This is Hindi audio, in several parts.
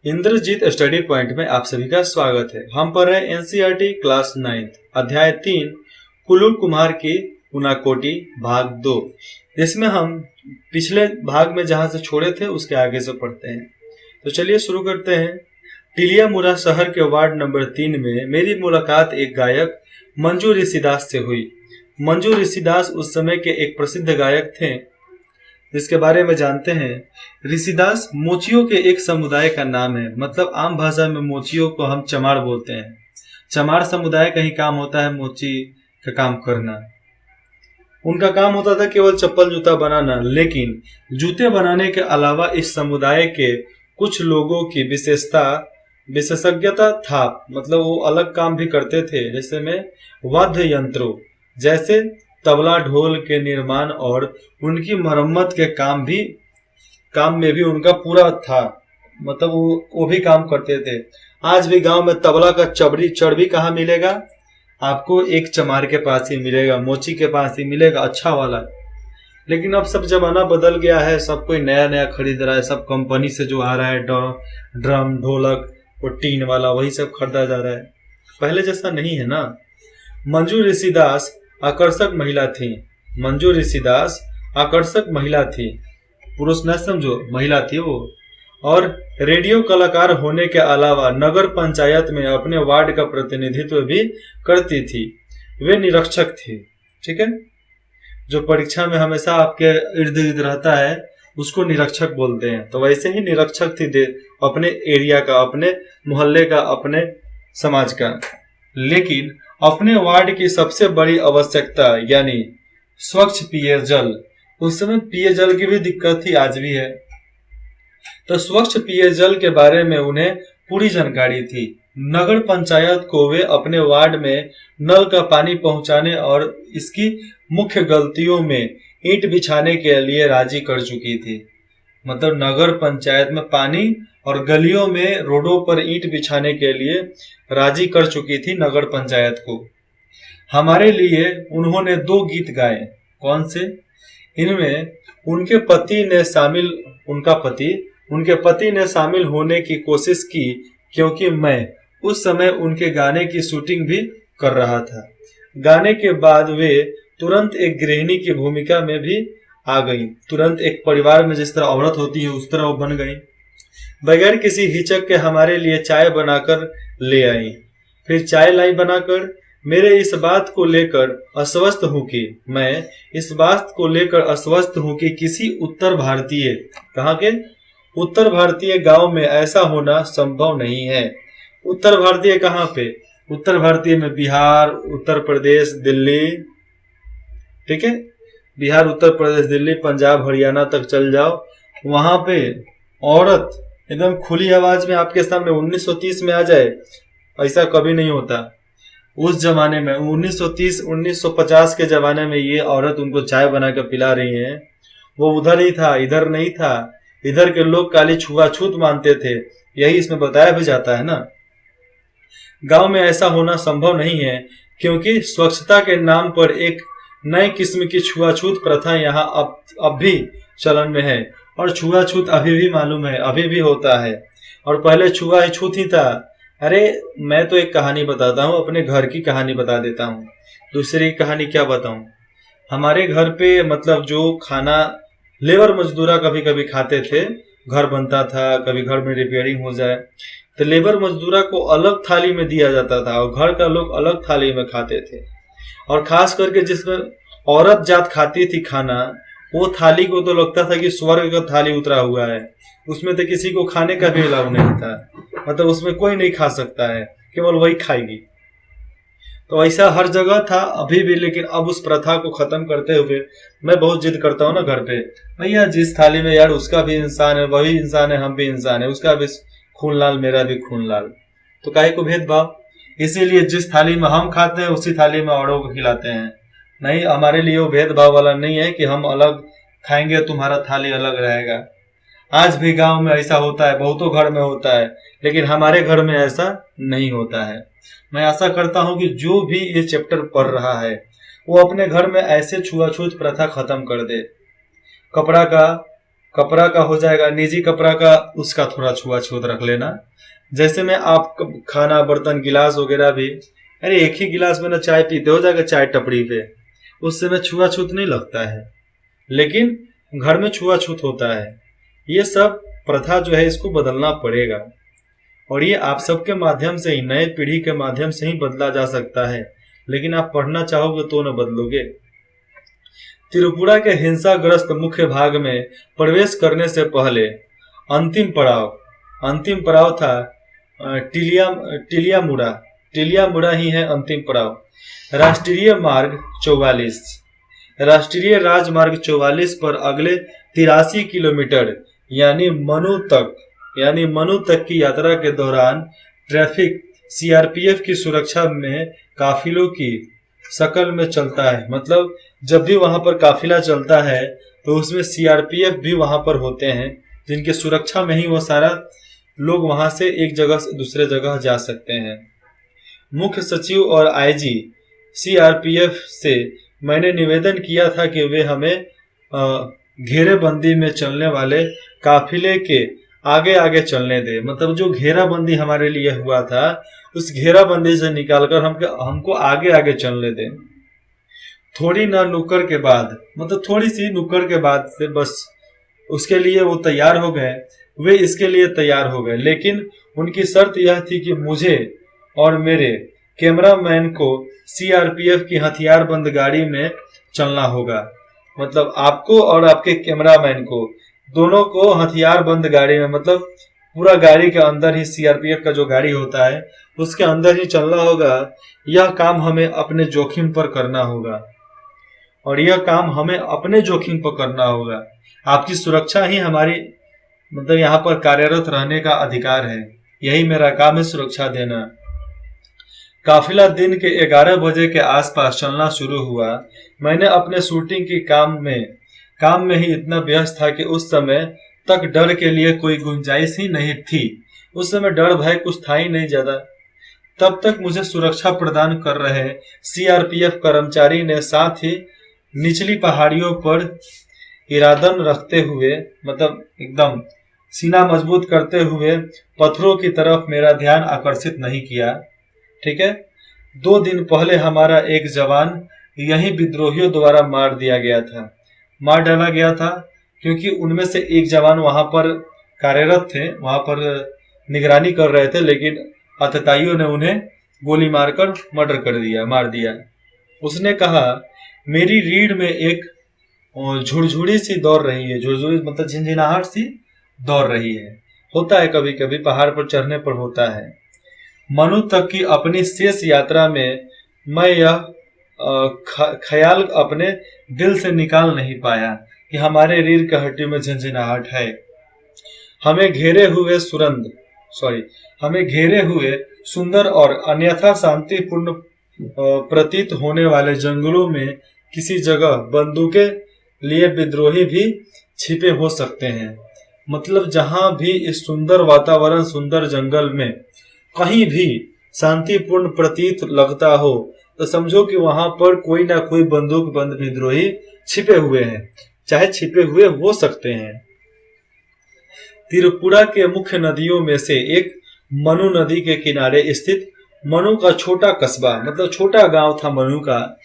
इंद्रजीत स्टडी पॉइंट में आप सभी का स्वागत है। हम पढ़ रहे हैं एनसीईआरटी क्लास 9 अध्याय 3 कुल्लू कुमार की उनाकोटी भाग 2। इसमें हम पिछले भाग में जहां से छोड़े थे उसके आगे से पढ़ते हैं। तो चलिए शुरू करते हैं। टिलियामुरा शहर के वार्ड नंबर 3 में मेरी मुलाकात एक गायक मंजू ऋषिदास से हुई। मंजू ऋषिदास उस समय के एक प्रसिद्ध गायक थे जिसके बारे में जानते हैं। ऋषिदास मोचियों के एक समुदाय का नाम है, मतलब आम भाषा में मोचियों को हम चमार बोलते हैं। चमार समुदाय का ही काम होता है मोची का काम करना। उनका काम होता था केवल चप्पल जूता बनाना, लेकिन जूते बनाने के अलावा इस समुदाय के कुछ लोगों की विशेषज्ञता था, मतलब वो अलग काम भी करते थे, जैसे में वाद्य यंत्रों जैसे तबला ढोल के निर्माण और उनकी मरम्मत के काम में भी उनका पूरा था, मतलब वो भी काम करते थे। आज भी गांव में तबला का चढ़ भी कहाँ मिलेगा आपको? एक चमार के पास ही मिलेगा, मोची के पास ही मिलेगा, अच्छा वाला। लेकिन अब सब जमाना बदल गया है, सब कोई नया नया खरीद रहा है, सब कंपनी से जो आ रहा है ड्रम ढोलक और टीन वाला वही सब खरीदा जा रहा है, पहले जैसा नहीं है ना। मंजू ऋषिदास आकर्षक महिला थी। मंजू ऋषिदास आकर्षक महिला थी, पुरुष न समझो, महिला थी वो। और रेडियो कलाकार होने के अलावा नगर पंचायत में अपने वार्ड का प्रतिनिधित्व भी करती थी। वे निरीक्षक थी, ठीक है। जो परीक्षा में हमेशा आपके इर्द गिर्द रहता है उसको निरीक्षक बोलते हैं। तो वैसे ही निरीक्षक थी अपने एरिया का, अपने मोहल्ले का, अपने समाज का। लेकिन अपने वार्ड की सबसे बड़ी आवश्यकता यानी स्वच्छ पेयजल, उस समय पेयजल की भी दिक्कत थी, आज भी है। तो स्वच्छ पेयजल के बारे में उन्हें पूरी जानकारी थी। नगर पंचायत को वे अपने वार्ड में नल का पानी पहुंचाने और इसकी मुख्य गलतियों में ईंट बिछाने के लिए राजी कर चुकी थी। मतलब नगर पंचायत में पानी और गलियों में रोडों पर ईंट बिछाने के लिए राजी कर चुकी थी नगर पंचायत को। हमारे लिए उन्होंने 2 गीत गाए। कौन से? इनमें उनके पति ने शामिल होने की कोशिश की, क्योंकि मैं उस समय उनके गाने की शूटिंग भी कर रहा था। गाने के बाद वे तुरंत एक गृहिणी की भूमिका में भी आ गई। तुरंत एक परिवार में जिस तरह औरत होती है उस तरह वो बन गई। बगैर किसी हिचक के हमारे लिए चाय बनाकर ले आई। फिर चाय लाई बनाकर। मैं इस बात को लेकर अस्वस्थ हूँ कि किसी उत्तर भारतीय, कहाँ के उत्तर भारतीय गांव में ऐसा होना संभव नहीं है। उत्तर भारतीय कहाँ पे? उत्तर भारतीय में बिहार, उत्तर प्रदेश, दिल्ली, ठीक है। बिहार, उत्तर प्रदेश, दिल्ली, पंजाब, हरियाणा तक चल जाओ, वहां पे औरत एकदम खुली आवाज में आपके सामने 1930 में आ जाए, ऐसा कभी नहीं होता। उस जमाने में 1930 1950 के जमाने में ये औरत उनको चाय बनाकर पिला रही है, वो उधर ही था, इधर नहीं था। इधर के लोग काली छुआछूत मानते थे, यही इसमें बताया भी जाता है ना। गांव में ऐसा होना संभव नहीं है, क्योंकि स्वच्छता के नाम पर एक नई किस्म की छुआछूत प्रथा यहाँ अब भी चलन में है। और छुआछूत अभी भी मालूम है, अभी भी होता है। और पहले छुआछूत ही था। अरे मैं तो एक कहानी बताता हूँ, अपने घर की कहानी बता देता हूँ। दूसरी कहानी क्या बताऊं? हमारे घर पे मतलब जो खाना लेबर मजदूरा कभी कभी खाते थे, घर बनता था, कभी घर में रिपेयरिंग हो जाए तो लेबर मजदूरा को अलग थाली में दिया जाता था और घर का लोग अलग थाली में खाते थे। और खास करके जिसमें औरत जात खाती थी खाना, वो थाली को तो लगता था कि स्वर्ग का थाली उतरा हुआ है। उसमें तो किसी को खाने का भी अलाउ नहीं था, मतलब उसमें कोई नहीं खा सकता है, केवल वही खाएगी। तो ऐसा हर जगह था अभी भी। लेकिन अब उस प्रथा को खत्म करते हुए मैं बहुत जिद करता हूँ ना घर पे, भैया जिस थाली में यार उसका भी इंसान है, वही इंसान है, हम भी इंसान है, उसका भी खून लाल, मेरा भी खून लाल, तो काहे को भेदभाव? इसीलिए जिस थाली में हम खाते हैं उसी थाली में औरों को खिलाते हैं। नहीं, हमारे लिए वो भेदभाव वाला नहीं है कि हम अलग खाएंगे तुम्हारा थाली अलग रहेगा। आज भी गांव में ऐसा होता है, बहुतों घर में होता है, लेकिन हमारे घर में ऐसा नहीं होता है। मैं आशा करता हूं कि जो भी ये चैप्टर पढ़ रहा है वो अपने घर में ऐसे छुआछूत प्रथा खत्म कर दे। कपड़ा का हो जाएगा, निजी कपड़ा का उसका थोड़ा छुआछूत रख लेना। जैसे में आप खाना बर्तन गिलास वगैरह भी, अरे एक ही गिलास में ना चाय पीते हो जाएगा चाय टपड़ी पे, उससे में छुआछूत नहीं लगता है, लेकिन घर में छुआछूत होता है। ये सब प्रथा जो है इसको बदलना पड़ेगा, और ये आप सबके माध्यम से ही, नए पीढ़ी के माध्यम से ही बदला जा सकता है, लेकिन आप पढ़ना चाहोगे तो न बदलोगे। त्रिपुरा के हिंसाग्रस्त मुख्य भाग में प्रवेश करने से पहले अंतिम पड़ाव था टिलियामुड़ा। टिलियामुड़ा ही है अंतिम पड़ाव। राष्ट्रीय राजमार्ग 44 पर अगले 83 किलोमीटर यानी मनु तक की यात्रा के दौरान ट्रैफिक सीआरपीएफ की सुरक्षा में काफिलों की शकल में चलता है। मतलब जब भी वहां पर काफिला चलता है तो उसमें सीआरपीएफ भी वहां पर होते हैं, जिनके सुरक्षा में ही वो सारा लोग वहां से एक जगह से दूसरे जगह जा सकते हैं। मुख्य सचिव और आईजी सीआरपीएफ से मैंने निवेदन किया था कि वे हमें घेरेबंदी में चलने वाले काफिले के आगे आगे चलने दे। मतलब जो घेराबंदी हमारे लिए हुआ था, उस घेराबंदी से निकालकर हमको आगे आगे चलने दे। थोड़ी ना नुक्कड़ के बाद, मतलब थोड़ी सी नुक्कड़ के बाद से बस उसके लिए वो तैयार हो गए, वे इसके लिए तैयार हो गए। लेकिन उनकी शर्त यह थी कि मुझे और मेरे कैमरामैन को सीआरपीएफ की हथियारबंद गाड़ी में चलना होगा। मतलब आपको और आपके कैमरामैन को, दोनों को हथियारबंद गाड़ी में, मतलब पूरा गाड़ी के अंदर ही सीआरपीएफ का जो गाड़ी होता है उसके अंदर ही चलना होगा। यह काम हमें अपने जोखिम पर करना होगा, और यह काम हमें अपने जोखिम पर करना होगा। आपकी सुरक्षा ही हमारी, मतलब यहाँ पर कार्यरत रहने का अधिकार है। यही मेरा काम है, सुरक्षा देना। काफिला दिन के 11 बजे के आसपास चलना शुरू हुआ। मैंने अपने शूटिंग की काम में ही इतना व्यस्त था कि उस समय तक डर के लिए कोई गुंजाइश ही नहीं थी। उस समय डर भय कुछ था ही नहीं ज्यादा। तब तक मुझे सुरक्षा प्रदान कर रहे सीआरपीएफ कर्मचारी ने साथ ही निचली पहाड़ियों पर इरादन रखते हुए, मतलब एकदम सीना मजबूत करते हुए, पत्थरों की तरफ मेरा ध्यान आकर्षित नहीं किया। ठीक है। 2 दिन पहले हमारा एक जवान यही विद्रोहियों द्वारा मार डाला गया था, क्योंकि उनमें से एक जवान वहां पर कार्यरत थे, वहां पर निगरानी कर रहे थे, लेकिन आतताइयों ने उन्हें गोली मारकर मार दिया। उसने कहा, मेरी रीढ़ में एक झुरझुरी सी दौड़ रही है। झुरझुरी मतलब झिनझिनाहट सी दौड़ रही है। होता है कभी कभी, पहाड़ पर चढ़ने पर होता है। मनु तक की अपनी शेष यात्रा में मैं यह ख्याल अपने दिल से निकाल नहीं पाया कि हमारे रीढ़ की हड्डी में झंझनाहट है। हमें घेरे हुए सुंदर और अन्यथा शांतिपूर्ण प्रतीत होने वाले जंगलों में किसी जगह बंदूकें लिए विद्रोही भी छिपे हो सकते हैं। मतलब जहां भी इस सुंदर वातावरण, सुंदर जंगल में कहीं भी शांतिपूर्ण प्रतीत लगता हो, तो समझो कि वहां पर कोई ना कोई बंदूक बंद विद्रोही छिपे हुए हैं, चाहे छिपे हुए हो सकते हैं। त्रिपुरा के मुख्य नदियों में से एक मनु नदी के किनारे स्थित मनु का छोटा कस्बा, मतलब छोटा गांव था मनु का।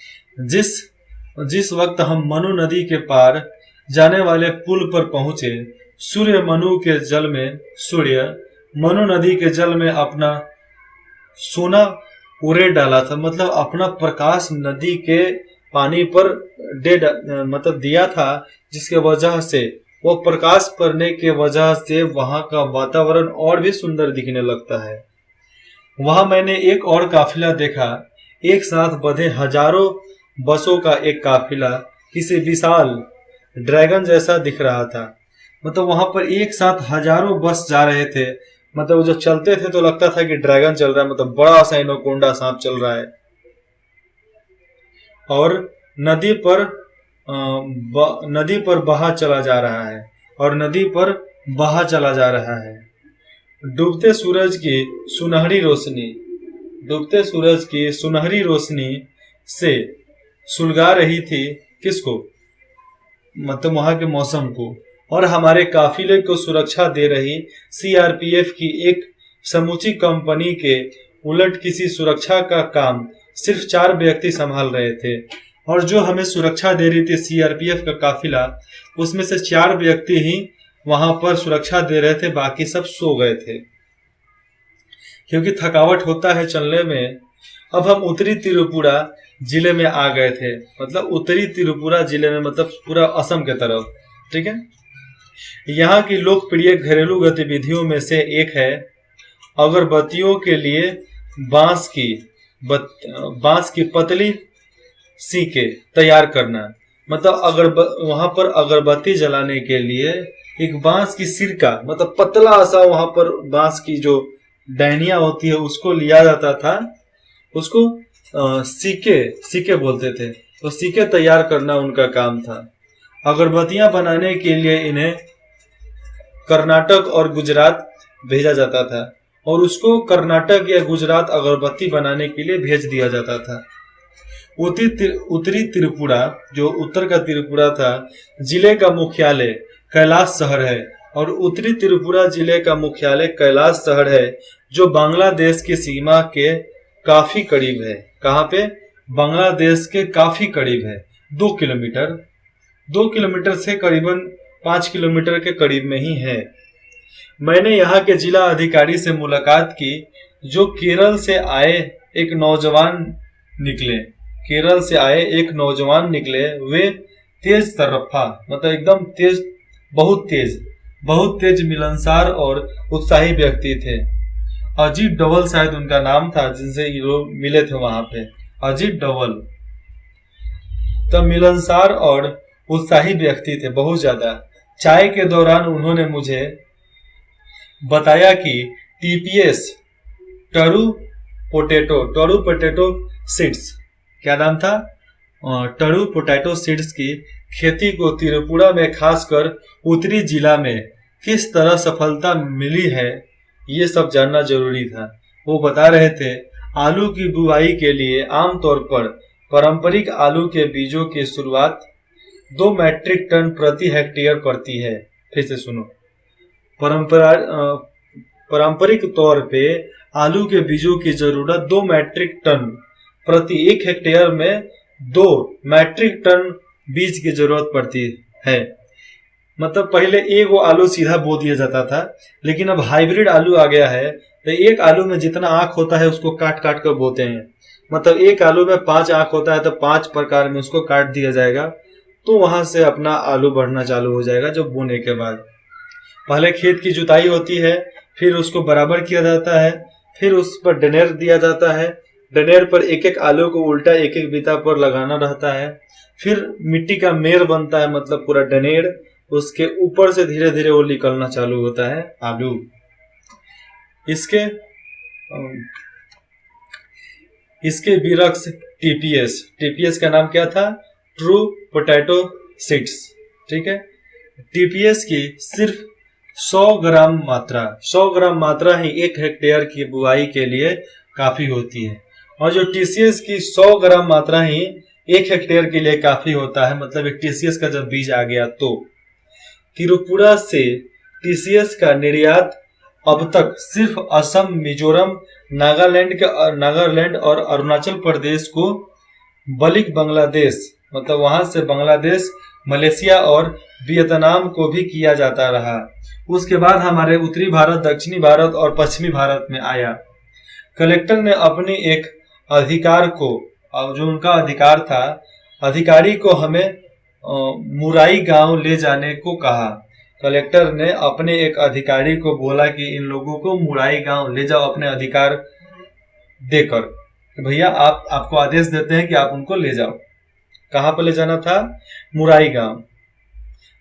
जिस वक्त हम मनु नदी के पार जाने वाले पुल पर पहुंचे, सूर्य मनु नदी के जल में अपना सोना उड़े डाला था। मतलब अपना प्रकाश नदी के पानी पर मतलब दिया था, जिसके वजह से वो प्रकाश पड़ने के वजह से वहां का वातावरण और भी सुंदर दिखने लगता है। वहां मैंने एक और काफिला देखा। एक साथ बंधे हजारों बसों का एक काफिला किसी विशाल ड्रैगन जैसा दिख रहा था। मतलब वहां पर एक साथ हजारों बस जा रहे थे। मतलब जब चलते थे तो लगता था कि ड्रैगन चल रहा है, मतलब बड़ा सा एनाकोंडा सांप चल रहा है। और नदी पर बहा चला जा रहा है। डूबते सूरज की सुनहरी रोशनी से सुलगा रही थी किसको, मतलब वहां के मौसम को। और हमारे काफिले को सुरक्षा दे रही सीआरपीएफ की एक समूची कंपनी के उलट किसी सुरक्षा का काम सिर्फ 4 व्यक्ति संभाल रहे थे। और जो हमें सुरक्षा दे रही थी सीआरपीएफ का काफिला, उसमें से 4 व्यक्ति ही वहां पर सुरक्षा दे रहे थे, बाकी सब सो गए थे क्योंकि थकावट होता है चलने में। अब हम उत्तरी त्रिपुरा जिले में आ गए थे, मतलब उत्तरी त्रिपुरा जिले में, मतलब पूरा असम के तरफ। ठीक है, यहाँ की लोकप्रिय घरेलू गतिविधियों में से एक है अगरबत्तियों के लिए बांस की पतली सीके तैयार करना। मतलब वहां पर अगरबत्ती जलाने के लिए एक बांस की सिरका, मतलब पतला सा वहां पर बांस की जो डैनिया होती है उसको लिया जाता था, उसको सीके बोलते थे। तो सीके तैयार करना उनका काम था। अगरबत्तियां बनाने के लिए इन्हें कर्नाटक और गुजरात भेजा जाता था और उसको कर्नाटक या गुजरात अगरबत्ती बनाने के लिए भेज दिया जाता था। उत्तरी त्रिपुरा, जो उत्तर का त्रिपुरा था, जिले का मुख्यालय कैलाश शहर है। और उत्तरी त्रिपुरा जिले का मुख्यालय कैलाश शहर है, जो बांग्लादेश की सीमा के काफी करीब है। कहाँ पे? बांग्लादेश के काफी करीब है। 2 किलोमीटर से करीबन 5 किलोमीटर के करीब में ही है। मैंने यहाँ के जिला अधिकारी से मुलाकात की, जो केरल से आए एक नौजवान निकले। वे तेज तरफा, मतलब एकदम तेज, बहुत तेज, मिलनसार और उत्साही व्यक्ति थे। अजीत डोवल शायद उनका नाम था, जिनसे ये लोग मिले थे वहां पे, अजीत डोवल। तो मिलनसार और उत्साही व्यक्ति थे बहुत ज्यादा। चाय के दौरान उन्होंने मुझे बताया कि टीपीएस टरू पोटैटो सीड्स, क्या नाम था, टरू पोटैटो सीड्स की खेती को त्रिपुरा में खासकर उत्तरी जिला में किस तरह सफलता मिली है, ये सब जानना जरूरी था। वो बता रहे थे आलू की बुआई के लिए आमतौर पर पारंपरिक आलू के बीजों की शुरुआत 2 मीट्रिक टन प्रति हेक्टेयर पड़ती है। फिर से सुनो, पारंपरिक तौर पे आलू के बीजों की जरूरत 2 मीट्रिक टन प्रति 1 हेक्टेयर में 2 मीट्रिक टन बीज की जरूरत पड़ती है। मतलब पहले एक वो आलू सीधा बो दिया जाता था, लेकिन अब हाइब्रिड आलू आ गया है, तो एक आलू में जितना आंख होता है उसको काट काट कर बोते हैं। मतलब एक आलू में 5 आंख होता है तो 5 प्रकार में उसको काट दिया जाएगा, तो वहां से अपना आलू बढ़ना चालू हो जाएगा। जब बोने के बाद पहले खेत की जुताई होती है, फिर उसको बराबर किया जाता है, फिर उस पर डनेर दिया जाता है। डनेर पर एक एक आलू को उल्टा एक एक बिता पर लगाना रहता है। फिर मिट्टी का मेड़ बनता है, मतलब पूरा डनेर, उसके ऊपर से धीरे धीरे वो निकलना चालू होता है आलू। इसके विरक्ष टीपीएस का नाम क्या था? True potato seeds. ठीक है, टीपीएस की सिर्फ 100 ग्राम मात्रा ही 1 हेक्टेयर की बुआई के लिए काफी होती है। और जो टीसीएस की 100 ग्राम मात्रा ही 1 हेक्टेयर के लिए काफी होता है। मतलब एक टीसीएस का जब बीज आ गया तो त्रिपुरा से टीसीएस का निर्यात अब तक सिर्फ असम, मिजोरम, नागालैंड और अरुणाचल प्रदेश को बल्कि बांग्लादेश, मतलब वहां से बांग्लादेश, मलेशिया और वियतनाम को भी किया जाता रहा। उसके बाद हमारे उत्तरी भारत, दक्षिणी भारत और पश्चिमी भारत में आया। कलेक्टर ने अपने एक अधिकार को, जो उनका अधिकार था, अधिकारी को हमें मुराई गांव ले जाने को कहा। कलेक्टर ने अपने एक अधिकारी को बोला कि इन लोगों को मुराई गांव ले जाओ अपने अधिकार देकर। भैया आपको आदेश देते हैं कि आप उनको ले जाओ। कहां पर ले जाना था? मुराई गांव,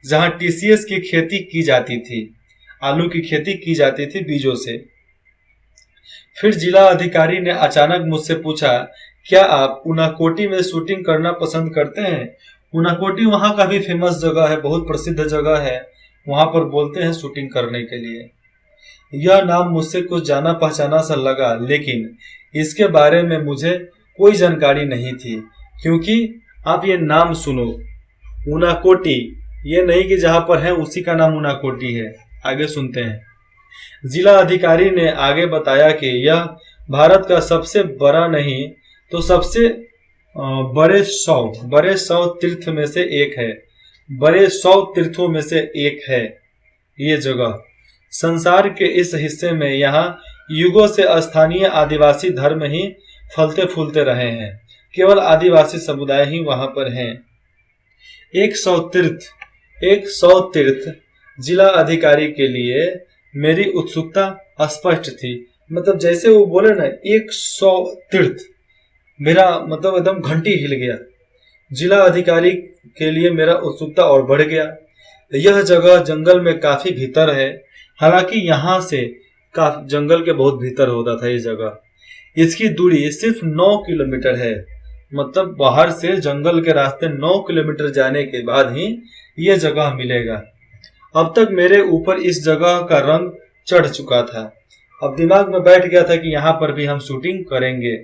जहां टीसीएस की खेती की जाती थी, आलू की खेती की जाती थी बीजों से। फिर जिला अधिकारी ने अचानक मुझसे पूछा, क्या आप उनाकोटी में शूटिंग करना पसंद करते हैं? उनाकोटी वहां का भी फेमस जगह है, बहुत प्रसिद्ध जगह है, वहां पर बोलते हैं शूटिंग करने के लिए। यह नाम मुझसे कुछ जाना पहचाना सा लगा, लेकिन इसके बारे में मुझे कोई जानकारी नहीं थी। क्योंकि आप ये नाम सुनो, उनाकोटी, ये नहीं कि जहां पर है उसी का नाम उनाकोटी है। आगे सुनते हैं। जिला अधिकारी ने आगे बताया कि यह भारत का सबसे बड़ा नहीं तो सबसे बड़े 100 तीर्थ में से एक है। बड़े 100 तीर्थों में से एक है ये जगह। संसार के इस हिस्से में यहाँ युगों से स्थानीय आदिवासी धर्म ही फलते फूलते रहे हैं। केवल आदिवासी समुदाय ही वहां पर हैं। 100 तीर्थ जिला अधिकारी के लिए मेरी उत्सुकता स्पष्ट थी। मतलब जैसे वो बोले ना 100 तीर्थ, मेरा मतलब एकदम घंटी हिल गया। जिला अधिकारी के लिए मेरा उत्सुकता और बढ़ गया। यह जगह जंगल में काफी भीतर है। हालांकि यहाँ से काफी जंगल के बहुत भीतर होता था ये जगह। इसकी दूरी सिर्फ 9 किलोमीटर है। मतलब बाहर से जंगल के रास्ते 9 किलोमीटर जाने के बाद ही ये जगह मिलेगा। अब तक मेरे ऊपर इस जगह का रंग चढ़ चुका था। अब दिमाग में बैठ गया था कि यहाँ पर भी हम शूटिंग करेंगे।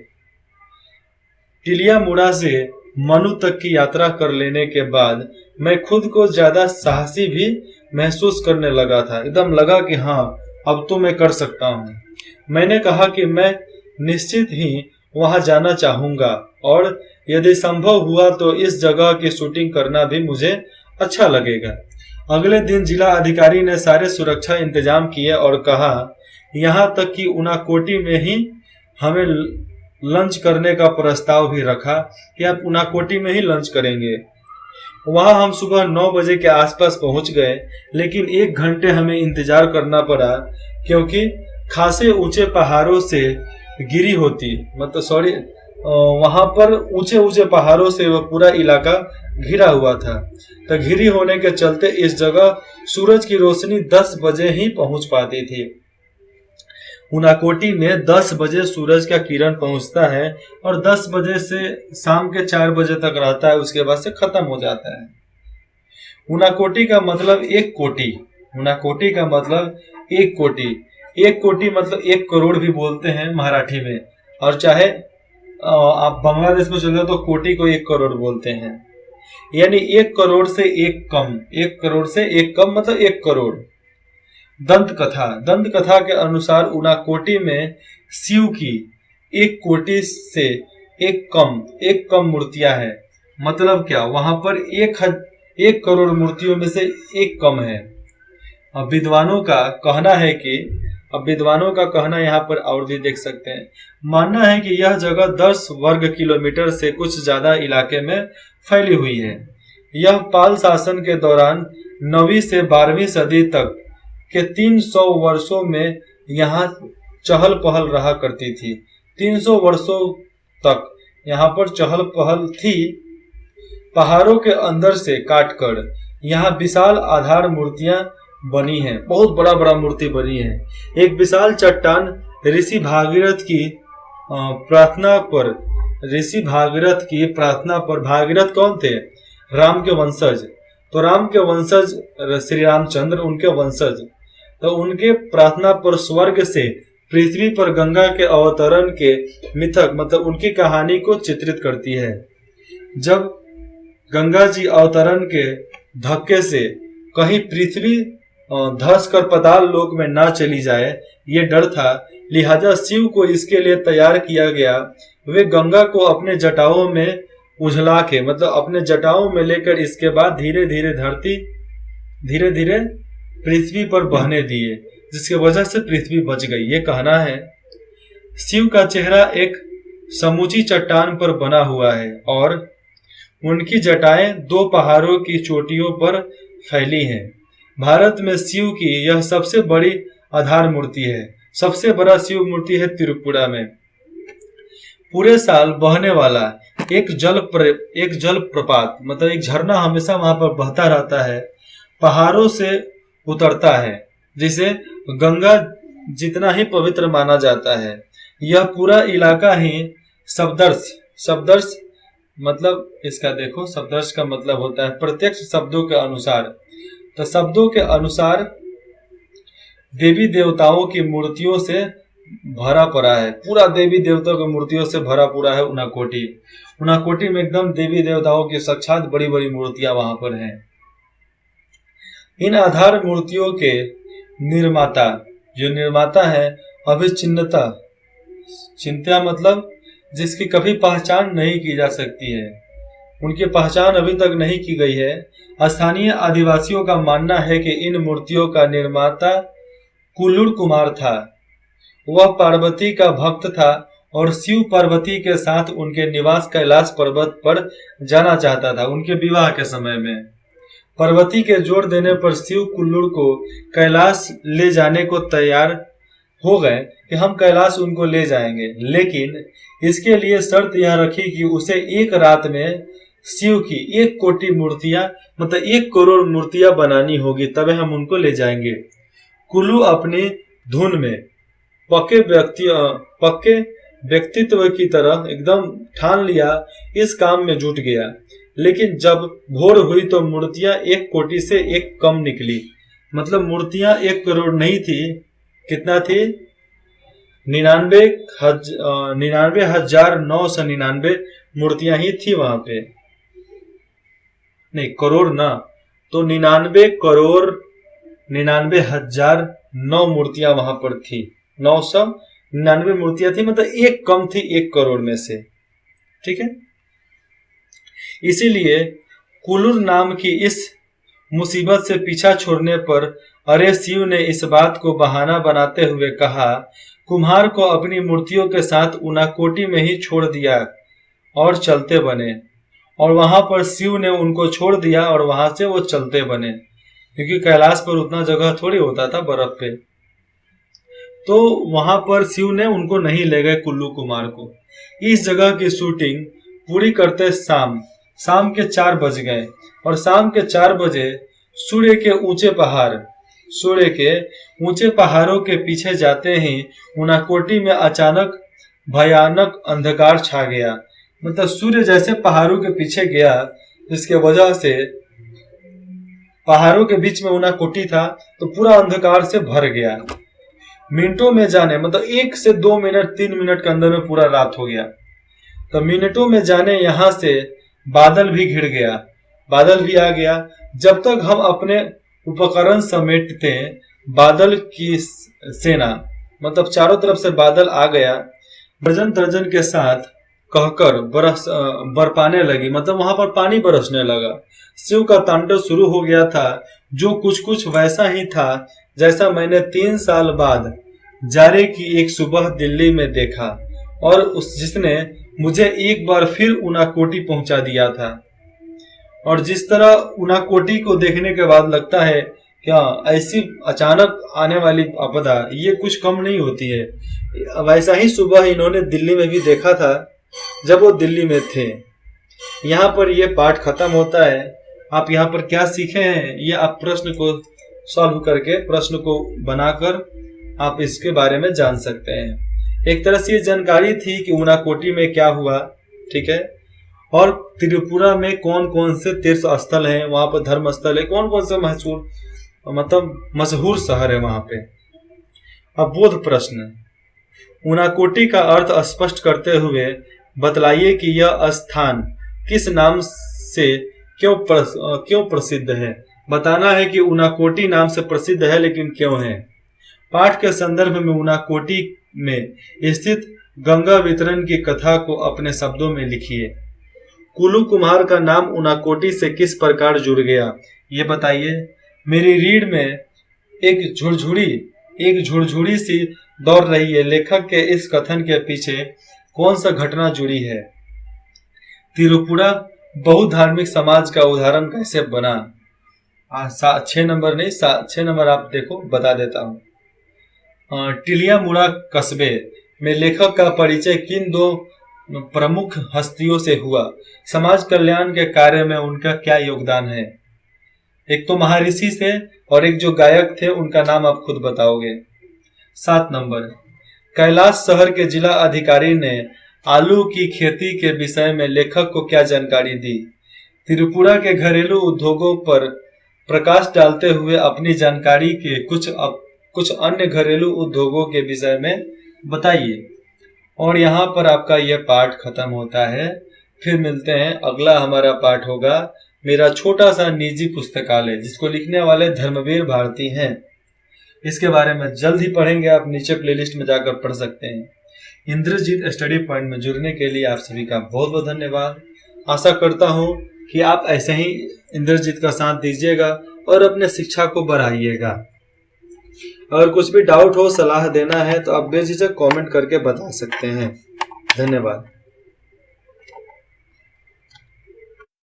टिलियामुड़ा से मनु तक की यात्रा कर लेने के बाद मैं खुद को ज्यादा साहसी भी महसूस करने लगा था। एकदम लगा कि हाँ, अब तो मैं कर सकता हूँ। मैंने कहा कि मैं निश्चित ही वहां जाना चाहूंगा और यदि संभव हुआ तो इस जगह की शूटिंग करना भी मुझे अच्छा लगेगा। अगले दिन जिला अधिकारी ने सारे सुरक्षा इंतजाम किए और कहा, यहाँ तक कि उनाकोटी में ही हमें लंच करने का प्रस्ताव भी रखा कि आप उनाकोटी में ही लंच करेंगे। वहां हम सुबह 9 बजे के आसपास पहुंच गए, लेकिन 1 घंटे हमें इंतजार करना पड़ा क्योंकि खासे ऊंचे पहाड़ों से घिरी होती, वहां पर ऊंचे ऊंचे पहाड़ों से वह पूरा इलाका घिरा हुआ था। तो घिरी होने के चलते इस जगह सूरज की रोशनी 10 बजे ही पहुंच पाती थी। उनाकोटी में 10 बजे सूरज का किरण पहुंचता है और 10 बजे से शाम के 4 बजे तक रहता है, उसके बाद से खत्म हो जाता है। उनाकोटी का मतलब 1 कोटि। उनाकोटी का मतलब 1 कोटि। 1 कोटि मतलब 1 करोड़ भी बोलते हैं मराठी में, और चाहे आप बांग्लादेश में चले जाओ तो कोटि को 1 करोड़ बोलते हैं। यानी 1 करोड़ से 1 कम, 1 करोड़ से 1 कम मतलब 1 करोड़। दंत कथा के अनुसार उनाकोटी में शिव की 1 कोटि से 1 कम मूर्तियां हैं। मतलब क्या, वहां पर 1 करोड़ मूर्तियों में से 1 कम है। अब विद्वानों का कहना यहाँ पर और भी देख सकते हैं। मानना है कि यह जगह 10 वर्ग किलोमीटर से कुछ ज्यादा इलाके में फैली हुई है। यह पाल शासन के दौरान 9वीं से 12वीं सदी तक के 300 वर्षों में यहाँ चहल पहल रहा करती थी। 300 वर्षों तक यहाँ पर चहल पहल थी। पहाड़ों के अंदर से काटकर यहाँ विशाल आधार मूर्तियां बनी हैं। बहुत बड़ा बड़ा मूर्ति बनी है। एक विशाल चट्टान ऋषि भागीरथ की प्रार्थना पर भागीरथ कौन थे? राम के वंशज। तो राम के वंशज श्री रामचंद्र, उनके वंशज, तो उनके प्रार्थना पर स्वर्ग से पृथ्वी पर गंगा के अवतरण के मिथक मतलब उनकी कहानी को चित्रित करती है। जब गंगा जी अवतरण के धक्के से कहीं पृथ्वी धस कर पाताल लोक में ना चली जाए, ये डर था, लिहाजा शिव को इसके लिए तैयार किया गया। वे गंगा को अपने जटाओं में उझला के मतलब अपने जटाओं में लेकर इसके बाद धीरे धीरे पृथ्वी पर बहने दिए, जिसकी वजह से पृथ्वी बच गई, ये कहना है। शिव का चेहरा एक समूची चट्टान पर बना हुआ है और उनकी जटाएं 2 पहाड़ों की चोटियों पर फैली हैं। भारत में शिव की यह सबसे बड़ी आधार मूर्ति है। सबसे बड़ा शिव मूर्ति है त्रिपुरा में। पूरे साल बहने वाला एक जल प्रपात मतलब एक झरना हमेशा वहां पर बहता रहता है, पहाड़ों से उतरता है, जिसे गंगा जितना ही पवित्र माना जाता है। यह पूरा इलाका ही शब्दर्श मतलब इसका देखो, शब्दर्श का मतलब होता है प्रत्यक्ष शब्दों के अनुसार। तो शब्दों के अनुसार देवी देवताओं की मूर्तियों से भरा पड़ा है। पूरा देवी देवताओं की मूर्तियों से भरा पूरा है उनाकोटी में एकदम देवी देवताओं की साक्षात बड़ी बड़ी मूर्तियां वहां पर हैं। इन आधार मूर्तियों के निर्माता, जो निर्माता है, अभिचिन्नता, चिंत्या मतलब जिसकी कभी पहचान नहीं की जा सकती है, उनकी पहचान अभी तक नहीं की गई है। स्थानीय आदिवासियों का मानना है कि इन मूर्तियों का निर्माता कुल्लूर कुमार था। वह पार्वती का भक्त था और शिव पार्वती के साथ उनके निवास कैलाश पर्वत पर जाना चाहता था। उनके विवाह के समय में पार्वती के जोर देने पर शिव कुल्लूर को कैलाश ले जाने को तैयार हो गए कि हम कैलाश उनको ले जाएंगे, लेकिन इसके लिए शर्त यह रखी कि उसे एक रात में शिव की 1 कोटि मूर्तियां, मतलब 1 करोड़ मूर्तियां बनानी होगी, तभी हम उनको ले जाएंगे। कुल्लू अपनी धुन में पक्के व्यक्तित्व की तरह एकदम ठान लिया, इस काम में जुट गया। लेकिन जब भोर हुई तो मूर्तियां 1 कोटि से 1 कम निकली। मतलब मूर्तियां 1 करोड़ नहीं थी, कितना थी? 99,999 मूर्तियां ही थी वहां पे, नहीं करोड़ ना, तो 99,99,009 मूर्तियां वहां पर थी। 999 मूर्तियां थी, मतलब 1 कम थी 1 करोड़ में से, ठीक है। इसीलिए कुल्लूर नाम की इस मुसीबत से पीछा छोड़ने पर अरे शिव ने इस बात को बहाना बनाते हुए कहा, कुम्हार को अपनी मूर्तियों के साथ उनाकोटी में ही छोड़ दिया और चलते बने। और वहां पर शिव ने उनको छोड़ दिया और वहां से वो चलते बने, क्योंकि कैलाश पर उतना जगह थोड़ी होता था बर्फ पे। तो वहां पर शिव ने उनको नहीं ले गए कुल्लू कुमार को। इस जगह की शूटिंग पूरी करते शाम के 4 बज गए और शाम के 4 बजे सूर्य के ऊंचे पहाड़ों के पीछे जाते ही उनाकोटी में अचानक भयानक अंधकार छा गया। मतलब सूर्य जैसे पहाड़ों के पीछे गया, जिसके वजह से पहाड़ों के बीच में उनाकोटी था तो पूरा अंधकार से भर गया। मिनटों में जाने, मतलब 1 से 2 मिनट 3 मिनट के अंदर में पूरा रात हो गया। तो मिनटों में जाने यहाँ से बादल भी घिर गया, बादल भी आ गया। जब तक हम अपने उपकरण समेटते, बादल की सेना, मतलब चारों तरफ से बादल आ गया, दर्जन के साथ कहकर बरपाने लगी, मतलब वहां पर पानी बरसने लगा। शिव का तांडव शुरू हो गया था, जो कुछ वैसा ही था जैसा मैंने 3 साल बाद जाड़े की एक सुबह दिल्ली में देखा, और जिसने मुझे एक बार फिर उनाकोटी पहुंचा दिया था। और जिस तरह उनाकोटी को देखने के बाद लगता है क्या ऐसी अचानक आने वाली आपदा ये कुछ कम नहीं होती है, वैसा ही सुबह इन्होंने दिल्ली में भी देखा था जब वो दिल्ली में थे। यहाँ पर ये पाठ खत्म होता है। आप यहाँ पर क्या सीखे हैं, ये आप प्रश्न को सॉल्व करके, प्रश्न को बनाकर आप इसके बारे में जान सकते हैं। एक तरह से ये जानकारी थी कि उनाकोटी में क्या हुआ, ठीक है, और त्रिपुरा में कौन कौन से तीर्थ स्थल हैं, वहां पर धर्म स्थल है, कौन कौन से मशहूर शहर है वहां पे। अब बोध प्रश्न, उनाकोटी का अर्थ स्पष्ट करते हुए बतलाइए कि यह स्थान किस नाम से क्यों प्रसिद्ध है। बताना है कि उनाकोटी नाम से प्रसिद्ध है, लेकिन क्यों है। पाठ के संदर्भ में उनाकोटी में स्थित गंगा वितरण की कथा को अपने शब्दों में लिखिए। कुल्लू कुम्हार का नाम उनाकोटी से किस प्रकार जुड़ गया, ये बताइए। मेरी रीढ़ में एक झुरझुरी सी दौड़ रही है। लेखक के इस कथन के पीछे कौन सा घटना जुड़ी है। त्रिपुरा बहु धार्मिक समाज का उदाहरण कैसे बना। 6 नंबर नहीं, 6 नंबर आप देखो, बता देता हूँ। टिलियामुड़ा कस्बे में लेखक का परिचय किन 2 प्रमुख हस्तियों से हुआ। समाज कल्याण के कार्य में उनका क्या योगदान है। एक तो महर्षि से और एक जो गायक थे उनका नाम आप खुद बताओगे। 7 नंबर, कैलाश शहर के जिला अधिकारी ने आलू की खेती के विषय में लेखक को क्या जानकारी दी। त्रिपुरा के घरेलू उद्योगों पर प्रकाश डालते हुए अपनी जानकारी के कुछ अन्य घरेलू उद्योगों के विषय में बताइए। और यहाँ पर आपका यह पाठ खत्म होता है। फिर मिलते हैं, अगला हमारा पाठ होगा मेरा छोटा सा निजी पुस्तकालय, जिसको लिखने वाले धर्मवीर भारती हैं। इसके बारे में जल्द ही पढ़ेंगे, आप नीचे प्लेलिस्ट में जाकर पढ़ सकते हैं। इंद्रजीत स्टडी पॉइंट में जुड़ने के लिए आप सभी का बहुत बहुत धन्यवाद। आशा करता हूँ कि आप ऐसे ही इंद्रजीत का साथ दीजिएगा और अपने शिक्षा को बढ़ाइएगा। अगर कुछ भी डाउट हो, सलाह देना है तो आप बेझिझक कमेंट करके बता सकते हैं। धन्यवाद।